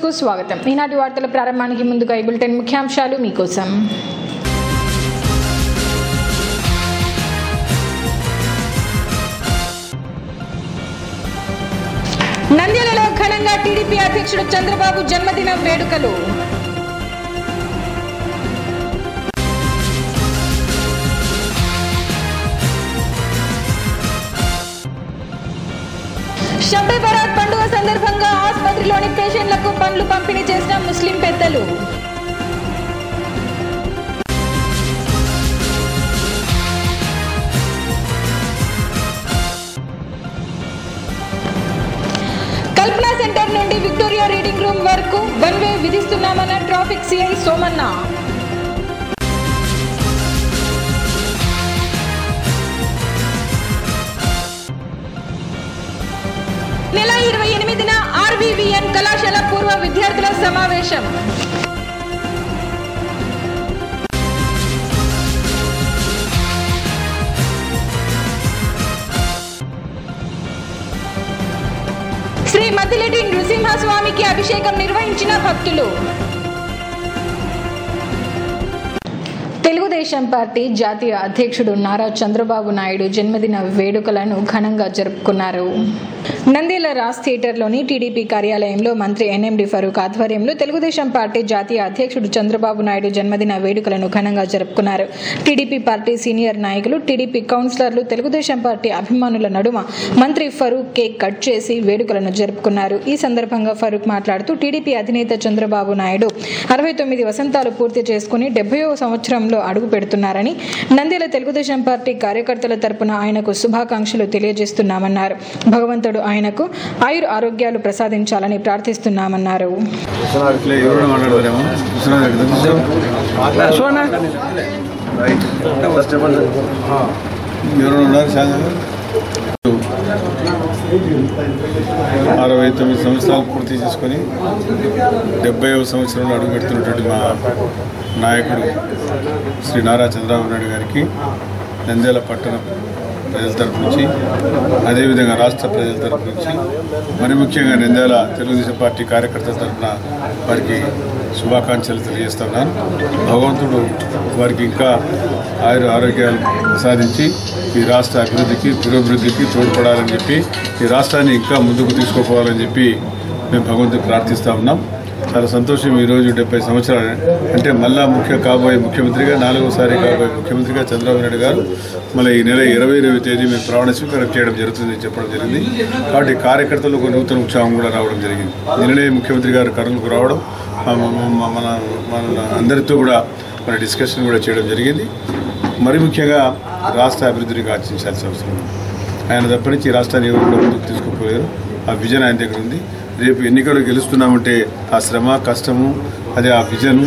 కు స్వాగతం. ఈనాటి వార్తల ప్రారంభానికి ముందుగా ఈ బులెటిన్ ముఖ్యాంశాలు మీకోసం. నంద్యాలలో ఘనంగా టీడీపీ అధ్యక్షుడు చంద్రబాబు జన్మదిన వేడుకలు. షబ్బే బరాత్ పండుగ సందర్భంగా ఆసుపత్రిలోని పేషెంట్లకు పండ్లు పంపిణీ చేసిన ముస్లిం పెద్దలు. కల్పనా సెంటర్ నుండి విక్టోరియా రీడింగ్ రూమ్ వరకు వన్ వే విధిస్తున్నామన్న ట్రాఫిక్ సిఐ సోమన్న. నెల 28న ఆర్వీవీఎన్ కళాశాల పూర్వ విద్యార్థుల సమావేశం. శ్రీ మద్దిలేటి నృసింహస్వామికి అభిషేకం నిర్వహించిన భక్తులు. తెలుగుదేశం పార్టీ జాతీయ అధ్యక్షుడు నారా చంద్రబాబు నాయుడు జన్మదిన వేడుకలను ఘనంగా జరుపుకున్నారు. నంద్యాల రాజ్ థియేటర్లోని టీడీపీ కార్యాలయంలో మంత్రి ఎన్ఎండి ఫరూక్ ఆధ్వర్యంలో తెలుగుదేశం పార్టీ జాతీయ అధ్యక్షుడు చంద్రబాబు నాయుడు జన్మదిన వేడుకలను ఘనంగా జరుపుకున్నారు. టీడీపీ పార్టీ సీనియర్ నాయకులు, టీడీపీ కౌన్సిలర్లు, తెలుగుదేశం పార్టీ అభిమానుల నడుమ మంత్రి ఫరూక్ కేక్ కట్ చేసి వేడుకలను జరుపుకున్నారు. ఈ సందర్భంగా ఫరూక్ మాట్లాడుతూ టీడీపీ అధినేత చంద్రబాబు నాయుడు 69 వసంతాలు పూర్తి చేసుకుని 70వ సంవత్సరంలో అడుగు పెడుతున్నారని, నంద్యాల తెలుగుదేశం పార్టీ కార్యకర్తల తరపున ఆయనకు శుభాకాంక్షలు తెలియజేస్తున్నామన్నారు. భగవంతుడు ఆయనకు ఆయుర ఆరోగ్యాలు ప్రసాదించాలని ప్రార్థిస్తున్నామన్నారు. సంవత్సరాలు పూర్తి చేసుకొని 70వ సంవత్సరంలో అడుగు పెడుతున్నటువంటి మా నాయకుడు శ్రీ నారా చంద్రబాబు నాయుడు గారికి నంద్యాల పట్టణ ప్రజల తరపు నుంచి, అదేవిధంగా రాష్ట్ర ప్రజల తరపు నుంచి, మరి ముఖ్యంగా నంద్యాల తెలుగుదేశం పార్టీ కార్యకర్తల తరఫున వారికి శుభాకాంక్షలు తెలియజేస్తున్నాను. భగవంతుడు వారికి ఇంకా ఆరోగ్యాలు ప్రసాదించి ఈ రాష్ట్ర అభివృద్ధికి, పురోభివృద్ధికి తోడ్పడాలని చెప్పి, ఈ రాష్ట్రాన్ని ఇంకా ముందుకు తీసుకుపోవాలని చెప్పి మేము భగవంతుడు ప్రార్థిస్తూ ఉన్నాం. చాలా సంతోషం. ఈరోజు 70 సంవత్సరాలు అంటే మళ్ళా కాబోయే ముఖ్యమంత్రిగా, 4వసారి కాబోయే ముఖ్యమంత్రిగా చంద్రబాబు నాయుడు గారు మళ్ళీ ఈ నెల 20వ తేదీ మేము ప్రమాణ స్వీకారం చేయడం జరుగుతుందని చెప్పడం జరిగింది. కాబట్టి కార్యకర్తలకు నూతన ఉత్సాహం కూడా రావడం జరిగింది. నిన్ననే ముఖ్యమంత్రి గారు కర్నూలుకు రావడం, మన అందరితో కూడా మన డిస్కషన్ కూడా చేయడం జరిగింది. మరి ముఖ్యంగా రాష్ట్ర అభివృద్ధిని ఆర్చించాల్సిన అవసరం ఉంది. ఆయన తప్ప నుంచి రాష్ట్రాన్ని ఎవరు కూడా ముందుకు తీసుకుపోయారు. ఆ విజన్ ఆయన దగ్గర ఉంది. రేపు ఎన్నికలు గెలుస్తున్నామంటే ఆ శ్రమ, కష్టము, అదే ఆ విజను,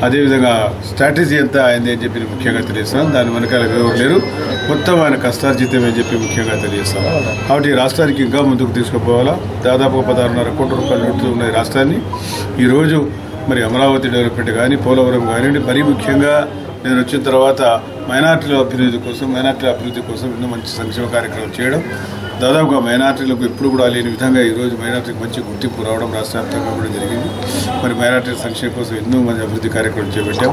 అదేవిధంగా స్ట్రాటజీ అంతా అయింది అని చెప్పి ముఖ్యంగా తెలియజేస్తాను. దాని వెనకాల ఎవరు లేరు, మొత్తం ఆయన కష్టార్జితం అని చెప్పి ముఖ్యంగా తెలియజేస్తాను. కాబట్టి రాష్ట్రానికి ఇంకా ముందుకు తీసుకుపోవాలా. దాదాపు 16.5 కోట్ల రూపాయలు నడుతూ ఉన్న రాష్ట్రాన్ని ఈరోజు మరి అమరావతి డెవలప్మెంట్ కానీ, పోలవరం కానివ్వండి, మరీ ముఖ్యంగా నేను వచ్చిన తర్వాత మైనార్టీల అభివృద్ధి కోసం ఎన్నో మంచి సంక్షేమ కార్యక్రమాలు చేయడం, దాదాపుగా మైనార్టీలకు ఎప్పుడు కూడా లేని విధంగా ఈరోజు మైనార్టీకి మంచి గుర్తింపు రావడం రాష్ట్ర వ్యాప్తంగా కూడా జరిగింది. మరి మైనార్టీల సంక్షేమం కోసం ఎన్నో మంది అభివృద్ధి కార్యక్రమాలు చేపట్టాం.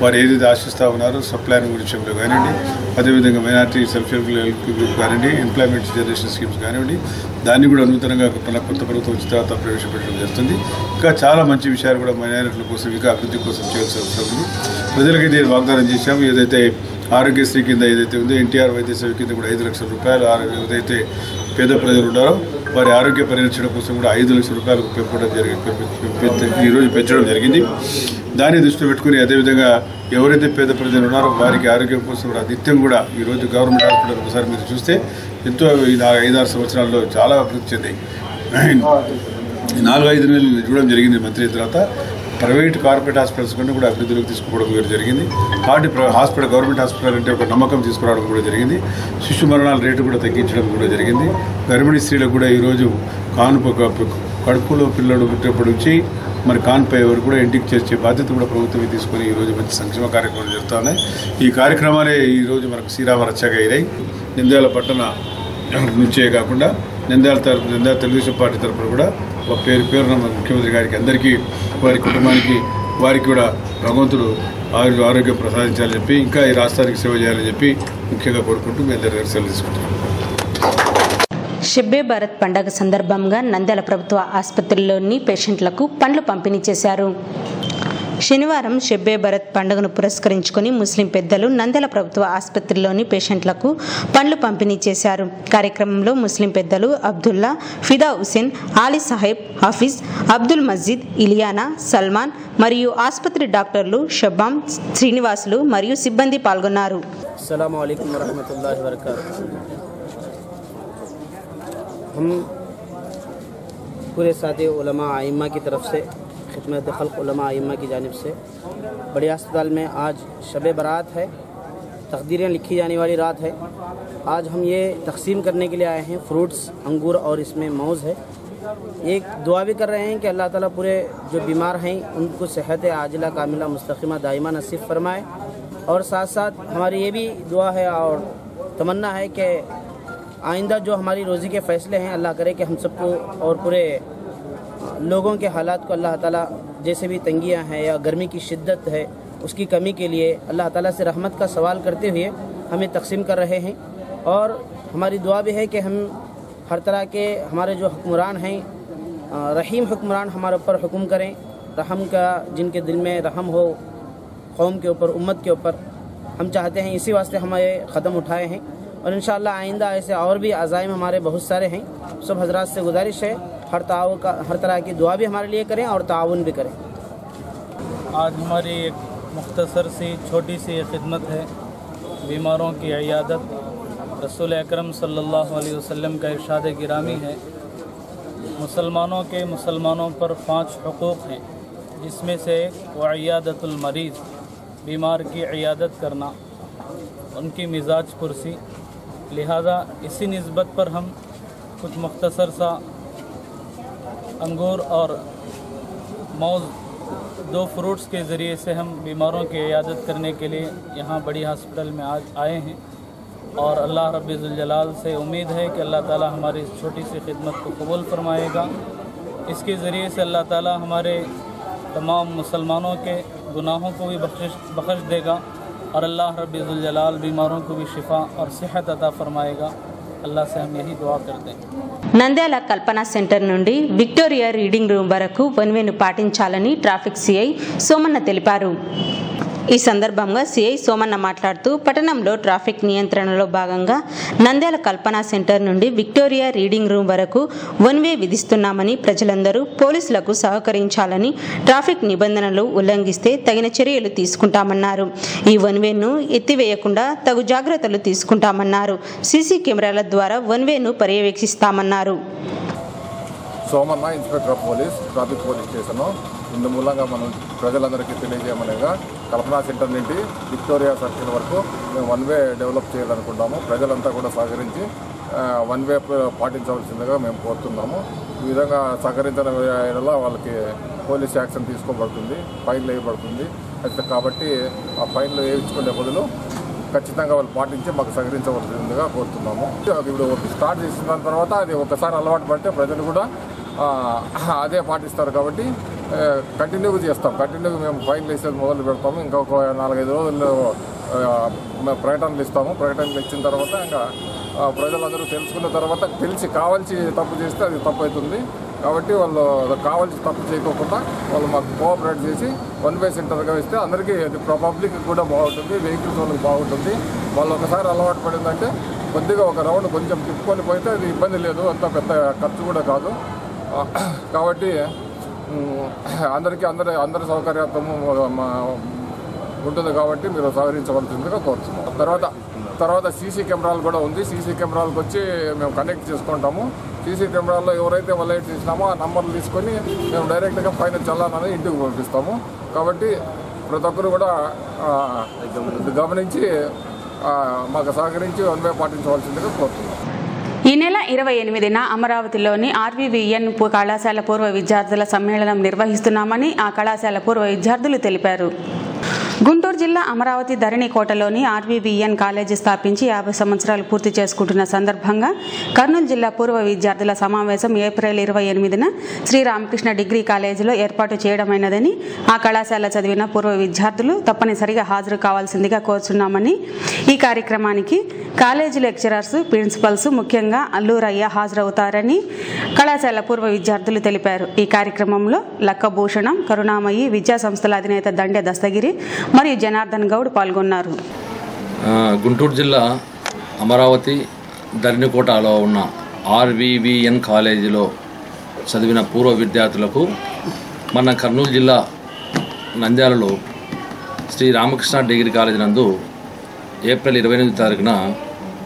వారు ఏదైతే ఆశిస్తూ ఉన్నారో సప్లైన్ విషయంలో కానివ్వండి, అదేవిధంగా మైనార్టీ సెల్ఫ్ హెల్ప్ గ్రూప్ కానివ్వండి, ఎంప్లాయ్మెంట్ జనరేషన్ స్కీమ్స్ కానివ్వండి, దాన్ని కూడా నూతనంగా మన కొత్త ప్రభుత్వం వచ్చిన తర్వాత ప్రవేశపెట్టడం జరుగుతుంది. ఇంకా చాలా మంచి విషయాలు కూడా మైనారిటీల కోసం, ఇంకా అభివృద్ధి కోసం చేయాల్సిన అవసరం ఉంది. ప్రజలకి నేను వాగ్దానం చేశాము. ఏదైతే ఆరోగ్యశ్రీ కింద ఏదైతే ఉందో, ఎన్టీఆర్ వైద్య సేవ కింద కూడా 5 లక్షల రూపాయలు ఏదైతే పేద ప్రజలు ఉన్నారో వారి ఆరోగ్య పరిరక్షణ కోసం కూడా 5 లక్షల రూపాయలకు ఈరోజు పెంచడం జరిగింది. దాన్ని దృష్టిలో పెట్టుకుని, అదేవిధంగా ఎవరైతే పేద ప్రజలు ఉన్నారో వారికి ఆరోగ్యం కోసం కూడా నిత్యం కూడా ఈరోజు గవర్నమెంట్ హాస్పిటల్ ఒకసారి మీరు చూస్తే ఎంతో 5-6 సంవత్సరాల్లో చాలా అభివృద్ధి చెందాయి. 4-5 నెలలు చూడడం జరిగింది మంత్రి తర్వాత. ప్రైవేట్ కార్పొరేట్ హాస్పిటల్స్ కంటే కూడా అభివృద్ధిలోకి తీసుకుపోవడం జరిగింది. కాబట్టి గవర్నమెంట్ హాస్పిటల్ అంటే ఒక నమ్మకం తీసుకురావడం కూడా జరిగింది. శిశు మరణాల రేటు కూడా తగ్గించడం కూడా జరిగింది. గర్భిణీ స్త్రీలకు కూడా ఈరోజు కడుపులో పిల్లలు పుట్టేప్పటి నుంచి మరి కాన్పై వరకు కూడా ఇంటికి చేర్చే బాధ్యత కూడా ప్రభుత్వమే తీసుకొని ఈరోజు మంచి సంక్షేమ కార్యక్రమాలు జరుగుతున్నాయి. ఈ కార్యక్రమాలే ఈరోజు మనకు శ్రీరామ రక్షగా అయ్యాయి. నంద్యాల పట్టణ నుంచే కాకుండా నంద్యాల తెలుగుదేశం పార్టీ తరఫున కూడా పేరు పేరున ముఖ్యమంత్రి గారికి అందరికీ వారి కుటుంబానికి వారికి కూడా భగవంతుడు ఆరోగ్యం ప్రసాదించాలని చెప్పి ఇంకా ఈ రాష్ట్రానికి సేవ చేయాలని చెప్పి ముఖ్యంగా కోరుకుంటూ మీ అందరి దగ్గర సెలవు తీసుకుంటున్నాం. షబ్బే భారత్ పండుగ సందర్భంగా నంద్యాల ప్రభుత్వ ఆసుపత్రిలోని పేషెంట్లకు పండ్లు పంపిణీ చేశారు. శనివారం షబ్బే భారత్ పండుగను పురస్కరించుకుని ముస్లిం పెద్దలు నంద్యాల ప్రభుత్వ ఆసుపత్రిలోని పేషెంట్లకు పండ్లు పంపిణీ చేశారు. కార్యక్రమంలో ముస్లిం పెద్దలు అబ్దుల్లా, ఫిదా హుసేన్, ఆలీ సాహెబ్, హాఫీజ్, అబ్దుల్ మజీద్, ఇలియానా, సల్మాన్ మరియు ఆసుపత్రి డాక్టర్లు షబ్బాం, శ్రీనివాసులు మరియు సిబ్బంది పాల్గొన్నారు. अस्सलामु अलैकुम वरहमतुल्लाहि वबरकातुहू। हम पूरे साथी उलमा आइम्मा की तरफ से खिदमत खल्क़ उलमा आइम्मा की जानिब से बड़े अस्पताल में आज शब बारात है, तकदीरें लिखी जाने वाली रात है। आज हम ये तकसीम करने के लिए आए हैं, फ्रूट्स, अंगूर और इसमें मौज़ है। एक दुआ भी कर रहे हैं कि अल्लाह ताला पूरे जो बीमार हैं उनको सेहत आजिला कामिला मुस्तक़िमा दाइमा नसीब फरमाए। और साथ साथ हमारी ये भी दुआ है और तमन्ना है कि आइंदा जो हमारी रोज़ी के फ़ैसले हैं अल्लाह करे कि हम सबको और पूरे लोगों के हालात को अल्लाह ताला जैसे भी तंगियां हैं या गर्मी की शिद्दत है उसकी कमी के लिए अल्लाह ताला से रहमत का सवाल करते हुए हमें तकसीम कर रहे हैं। और हमारी दुआ भी है कि हम हर तरह के हमारे जो हुक्मरान हैं रहीम हुक्मरान हमारे ऊपर हुक्म करें, रहम का जिनके दिल में रहम हो कौम के ऊपर, उम्मत के ऊपर। हम चाहते हैं इसी वास्ते हम ये क़दम उठाए हैं और इंशाअल्लाह आइंदा ऐसे और भी अज़ाइम हमारे बहुत सारे हैं। सब हजरात से गुजारिश है हर तरह की दुआ भी हमारे लिए करें और ताउन भी करें। आज हमारी एक मुख्तसर सी छोटी सी खिदमत है, बीमारों की इयादत। रसूल अकरम सल्लल्लाहु अलैहि वसल्लम का इरशाद गिरामी है, मुसलमानों के मुसलमानों पर 5 हुकूक़ हैं, जिसमें से वइयादतुल मरीज़, बीमार की इयादत करना, उनकी मिजाज पुरसी। लिहाजा इसी निस्बत पर हम कुछ मुख्तसर सा अंगूर और मौज़ 2 फ्रूट्स के ज़रिए से हम बीमारों की इयादत करने के लिए यहाँ बड़ी हॉस्पिटल में आज आए हैं। और अल्लाह रब्बुल जलाल से उम्मीद है कि अल्लाह ताला हमारी इस छोटी सी खिदमत को कबूल फरमाएगा। इसके ज़रिए से अल्लाह ताला हमारे तमाम मुसलमानों के गुनाहों को भी बख्श देगा और अल्लाह रब्बुल जलाल बीमारों को भी शिफा और सेहत अता फरमाएगा। अल्लाह से हम यही दुआ करते हैं। నంద్యాల కల్పన సెంటర్ నుండి విక్టోరియా రీడింగ్ రూమ్ వరకు వన్వేను పాటించాలని ట్రాఫిక్ సిఐ సోమన్న తెలిపారు. ఈ సందర్భంగా సిఐ సోమన్న మాట్లాడుతూ పట్టణంలో ట్రాఫిక్ నియంత్రణలో భాగంగా నంద్యాల కల్పన సెంటర్ నుండి విక్టోరియా రీడింగ్ రూమ్ వరకు వన్వే విధిస్తున్నామని, ప్రజలందరూ పోలీసులకు సహకరించాలని, ట్రాఫిక్ నిబంధనలు ఉల్లంఘిస్తే తగిన చర్యలు తీసుకుంటామన్నారు. ఈ వన్వేను ఎత్తివేయకుండా తగు జాగ్రత్తలు తీసుకుంటామన్నారు. సీసీ కెమెరాల ద్వారా వన్వేను పర్యవేక్షిస్తామన్నారు. Somanna, inspector of police, traffic police station. ఇందు మూలంగా మనం ప్రజలందరికీ తెలియజేయమనగా కల్పనా సెంటర్ నుండి విక్టోరియా సర్కిల్ వరకు మేము వన్వే డెవలప్ చేయాలనుకుంటాము. ప్రజలంతా కూడా సహకరించి వన్వే పాటించవలసిందిగా మేము కోరుతున్నాము. ఈ విధంగా సహకరించడం వల్ల వాళ్ళకి పోలీస్ యాక్షన్ తీసుకోబడుతుంది, ఫైన్లు వేయబడుతుంది. అయితే కాబట్టి ఆ ఫైన్లు వేయించుకునే బదులు ఖచ్చితంగా వాళ్ళు పాటించి మాకు సహకరించవలసిందిగా కోరుతున్నాము. ఇప్పుడు స్టార్ట్ చేసిన తర్వాత అది ఒకసారి అలవాటు పడితే ప్రజలు కూడా అదే పాటిస్తారు. కాబట్టి కంటిన్యూగా చేస్తాం. కంటిన్యూగా మేము ఫైన్లు వేసేది మొదలు పెడతాము. ఇంకొక 4-5 రోజుల్లో ప్రకటనలు ఇస్తాము. ప్రకటనలు ఇచ్చిన తర్వాత ఇంకా ప్రజలందరూ తెలుసుకున్న తర్వాత కావాల్సి తప్పు చేస్తే అది తప్పు అవుతుంది. కాబట్టి వాళ్ళు కావాల్సి తప్పు చేయకోకుండా వాళ్ళు మాకు కోఆపరేట్ చేసి వన్వే సెంటర్గా ఇస్తే అందరికీ అది పబ్లిక్ కూడా బాగుంటుంది, వెహికల్స్ వాళ్ళకి బాగుంటుంది. వాళ్ళు ఒకసారి అలవాటు పడిందంటే కొద్దిగా ఒక రౌండ్ కొంచెం తిప్పుకొని పోతే అది ఇబ్బంది లేదు, అంత పెద్ద ఖర్చు కూడా కాదు. కాబట్టి అందరికీ అందరి సౌకర్యార్థము ఉంటుంది. కాబట్టి మీరు సహకరించవలసిందిగా కోరుతున్నాం. తర్వాత సీసీ కెమెరాలు కూడా ఉంది. సీసీ కెమెరాలకు వచ్చి మేము కనెక్ట్ చేసుకుంటాము. సీసీ కెమెరాల్లో ఎవరైతే వలైట్ చేసినామో ఆ నంబర్లు తీసుకొని మేము డైరెక్ట్గా ఫైన్ చల్లాలని ఇంటికి పంపిస్తాము. కాబట్టి ప్రతి ఒక్కరు కూడా గమనించి మాకు సహకరించి వన్వే పాటించవలసిందిగా కోరుతున్నాం. ఈ నెల 28న అమరావతిలోని ఆర్వీవీఎన్ కళాశాల పూర్వ విద్యార్థుల సమ్మేళనం నిర్వహిస్తున్నామని ఆ కళాశాల పూర్వ విద్యార్థులు తెలిపారు. గుంటూరు జిల్లా అమరావతి ధరణికోటలోని ఆర్వీవీఎన్ కాలేజీ స్థాపించి 50 సంవత్సరాలు పూర్తి చేసుకుంటున్న సందర్భంగా కర్నూలు జిల్లా పూర్వ విద్యార్థుల సమావేశం ఏప్రిల్ 28న శ్రీరామకృష్ణ డిగ్రీ కాలేజీలో ఏర్పాటు చేయడమైనదని ఆ కళాశాల చదివిన పూర్వ విద్యార్థులు తప్పనిసరిగా హాజరు కావాల్సిందిగా కోరుచున్నామని ఈ కార్యక్రమానికి కాలేజీ లెక్చరర్స్ ప్రిన్సిపల్స్ ముఖ్యంగా అల్లూరయ్య హాజరవుతారని కళాశాల పూర్వ విద్యార్థులు తెలిపారు. ఈ కార్యక్రమంలో లక్కభూషణం, కరుణామయి, విద్యా సంస్థల అధినేత దండె దస్తగిరి మరియు జనార్దన్ గౌడ్ పాల్గొన్నారు. గుంటూరు జిల్లా అమరావతి ధరణికోటలో ఉన్న ఆర్వీవీఎన్ కాలేజీలో చదివిన పూర్వ విద్యార్థులకు మన కర్నూలు జిల్లా నంద్యాలలో శ్రీ రామకృష్ణ డిగ్రీ కాలేజీ నందు ఏప్రిల్ 28వ తారీఖున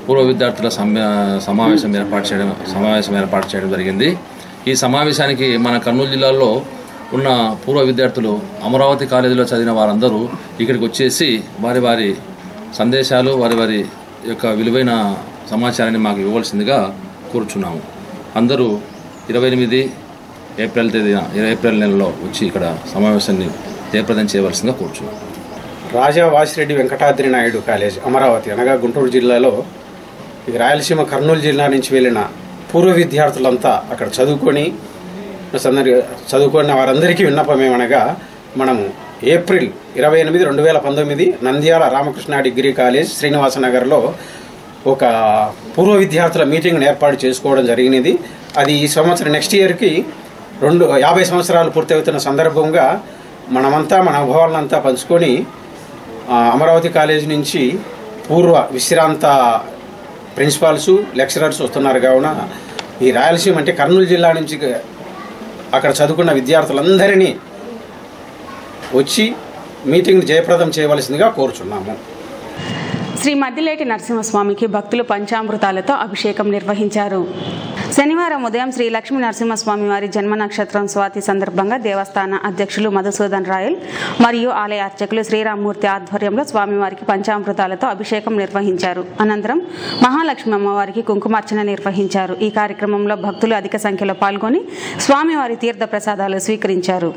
పూర్వ విద్యార్థుల సమావేశం ఏర్పాటు చేయడం జరిగింది. ఈ సమావేశానికి మన కర్నూలు జిల్లాలో ఉన్న పూర్వ విద్యార్థులు అమరావతి కాలేజీలో చదివిన వారందరూ ఇక్కడికి వచ్చేసి వారి వారి సందేశాలు వారి యొక్క విలువైన సమాచారాన్ని మాకు ఇవ్వవలసిందిగా కోరుచున్నాము. అందరూ 28 ఏప్రిల్ నెలలో వచ్చి ఇక్కడ సమావేశాన్ని జయప్రదం చేయవలసిందిగా కోరుచున్నాము. రాజా వాసిరెడ్డి వెంకటాద్రి నాయుడు కాలేజ్ అమరావతి అనగా గుంటూరు జిల్లాలో రాయలసీమ కర్నూలు జిల్లా నుంచి వెళ్ళిన పూర్వ విద్యార్థులంతా అక్కడ చదువుకున్న వారందరికీ విన్నపమేమనగా మనము April 28, 2019 Nandyal Ramakrishna degree college శ్రీనివాసనగర్లో ఒక పూర్వ విద్యార్థుల మీటింగ్ను ఏర్పాటు చేసుకోవడం జరిగినది. అది ఈ సంవత్సరం నెక్స్ట్ ఇయర్కి 50 సంవత్సరాలు పూర్తవుతున్న సందర్భంగా మనమంతా మన అనుభవాలంతా పంచుకొని అమరావతి కాలేజ్ నుంచి పూర్వ విశ్రాంత ప్రిన్సిపాల్స్ లెక్చరర్స్ వస్తున్నారు. కావున ఈ రాయలసీమ అంటే కర్నూలు జిల్లా నుంచి అక్కడ చదువుకున్న విద్యార్థులందరినీ వచ్చి మీటింగ్ జయప్రదం చేయవలసిందిగా కోరుచున్నాము. శ్రీ మద్దిలేటి నరసింహస్వామికి భక్తులు పంచామృతాలతో అభిషేకం నిర్వహించారు. శనివారం ఉదయం శ్రీ లక్ష్మీ నరసింహస్వామి వారి జన్మ నక్షత్రం స్వాతి సందర్భంగా దేవస్థాన అధ్యక్షులు మధుసూదన్ రాయల్ మరియు ఆలయ అర్చకులు శ్రీరామ్మూర్తి ఆధ్వర్యంలో స్వామివారికి పంచామృతాలతో అభిషేకం నిర్వహించారు. అనంతరం మహాలక్ష్మి అమ్మవారికి కుంకుమార్చన నిర్వహించారు. ఈ కార్యక్రమంలో భక్తులు అధిక సంఖ్యలో పాల్గొని స్వామివారి తీర్థ ప్రసాదాలు స్వీకరించారు.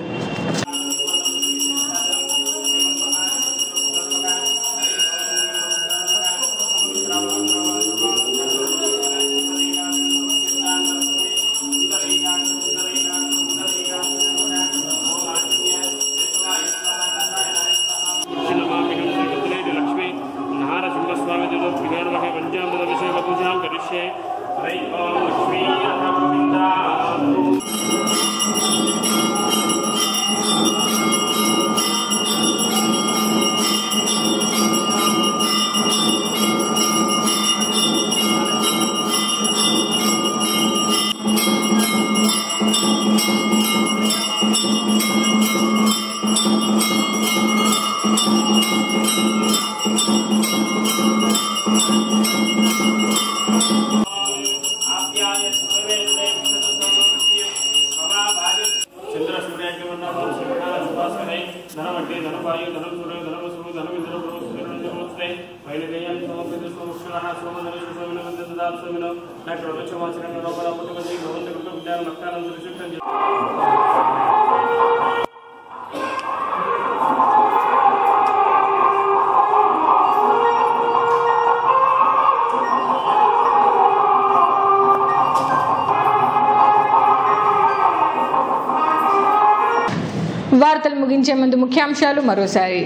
వార్తలు ముగించే ముందు ముఖ్యాంశాలు మరోసారి.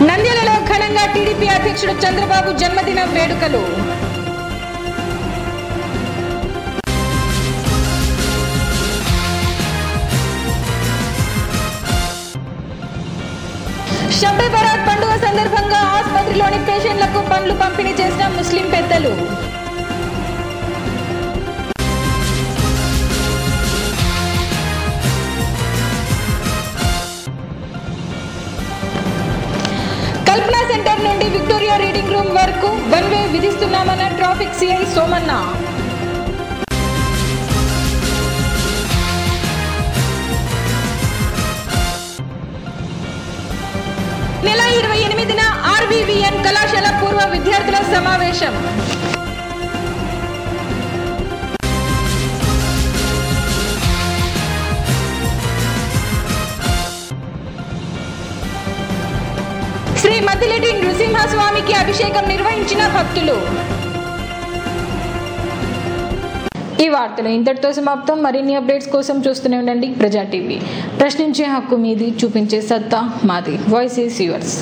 నంద్యాలలో ఘనంగా టీడీపీ అధ్యక్షుడు చంద్రబాబు జన్మదిన వేడుకలు. షబ్బే బరాత్ పండుగ సందర్భంగా ఆసుపత్రిలోని పేషెంట్లకు పండ్లు పంపిణీ చేసిన ముస్లిం పెద్దలు. కల్పనా సెంటర్ నుండి విక్టోరియా రీడింగ్ రూమ్ వరకు వన్ వే విధిస్తున్నామన్న ట్రాఫిక్ సిఐ సోమన్న. నెల 28న ఆర్వీవీఎన్ కళాశాల పూర్వ విద్యార్థుల సమావేశం. మద్దిలేటి నృసింహస్వామికి అభిషేకం నిర్వహించిన భక్తులు. ఈ వార్తలు ఇంతటితో సమాప్తం. మరిన్ని అప్డేట్స్ కోసం చూస్తూనే ఉండండి ప్రజా టీవీ. ప్రశ్నించే హక్కు మీది, చూపించే సత్తా మాది. Voice is yours.